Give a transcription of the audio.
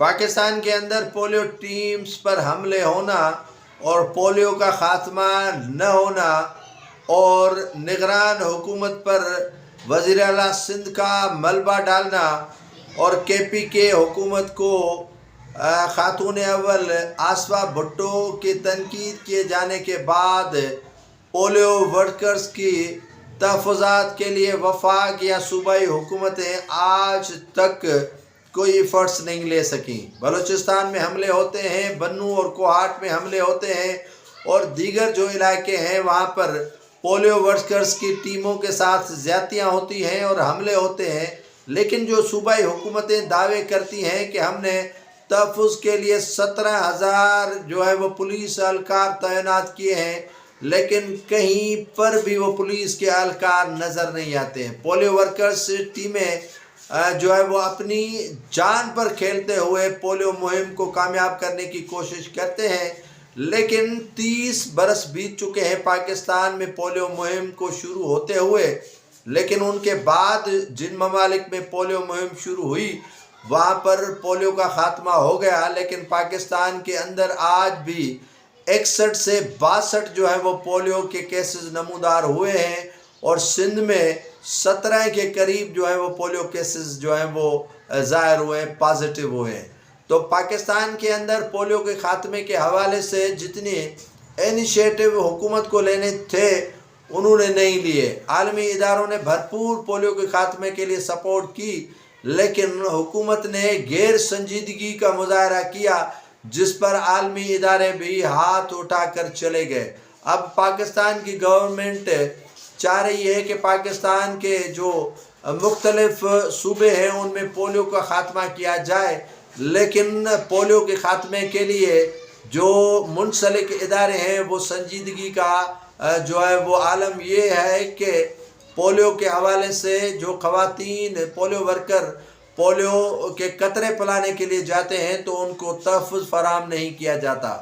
پاکستان کے اندر polio teams پر حملے ہونا اور پولیو کا خاتمہ نہ ہونا اور نگران حکومت پر وزیر اعلیٰ سندھ کا ملبہ ڈالنا اور کے پی کے حکومت کو خاتون اول آصفہ بھٹو کی تنقید کیے جانے کے بعد پولیو ورکرز کی تحفظات کے لیے وفاق یا صوبائی حکومتیں آج تک کوئی ایفرٹس نہیں لے سکیں۔ بلوچستان میں حملے ہوتے ہیں، بنو اور کوہاٹ میں حملے ہوتے ہیں اور دیگر جو علاقے ہیں وہاں پر پولیو ورکرز کی ٹیموں کے ساتھ زیادتیاں ہوتی ہیں اور حملے ہوتے ہیں، لیکن جو صوبائی حکومتیں دعوے کرتی ہیں کہ ہم نے تحفظ کے لیے 17,000 جو ہے وہ پولیس اہلکار تعینات کیے ہیں، لیکن کہیں پر بھی وہ پولیس کے اہلکار نظر نہیں آتے ہیں۔ پولیو ورکرز ٹیمیں جو ہے وہ اپنی جان پر کھیلتے ہوئے پولیو مہم کو کامیاب کرنے کی کوشش کرتے ہیں، لیکن 30 برس بیت چکے ہیں پاکستان میں پولیو مہم کو شروع ہوتے ہوئے، لیکن ان کے بعد جن ممالک میں پولیو مہم شروع ہوئی وہاں پر پولیو کا خاتمہ ہو گیا، لیکن پاکستان کے اندر آج بھی 61 سے 62 جو ہے وہ پولیو کے کیسز نمودار ہوئے ہیں اور سندھ میں 17 کے قریب جو ہے وہ پولیو کیسز جو ہیں وہ ظاہر ہوئے ہیں، پازیٹیو ہوئے ہیں۔ تو پاکستان کے اندر پولیو کے خاتمے کے حوالے سے جتنی انیشیٹو حکومت کو لینے تھے انہوں نے نہیں لیے۔ عالمی اداروں نے بھرپور پولیو کے خاتمے کے لیے سپورٹ کی، لیکن حکومت نے غیر سنجیدگی کا مظاہرہ کیا جس پر عالمی ادارے بھی ہاتھ اٹھا کر چلے گئے۔ اب پاکستان کی گورنمنٹ چاہ رہی ہے کہ پاکستان کے جو مختلف صوبے ہیں ان میں پولیو کا خاتمہ کیا جائے، لیکن پولیو کے خاتمے کے لیے جو منسلک ادارے ہیں وہ سنجیدگی کا جو ہے وہ عالم یہ ہے کہ پولیو کے حوالے سے جو خواتین پولیو ورکر پولیو کے قطرے پلانے کے لیے جاتے ہیں تو ان کو تحفظ فراہم نہیں کیا جاتا۔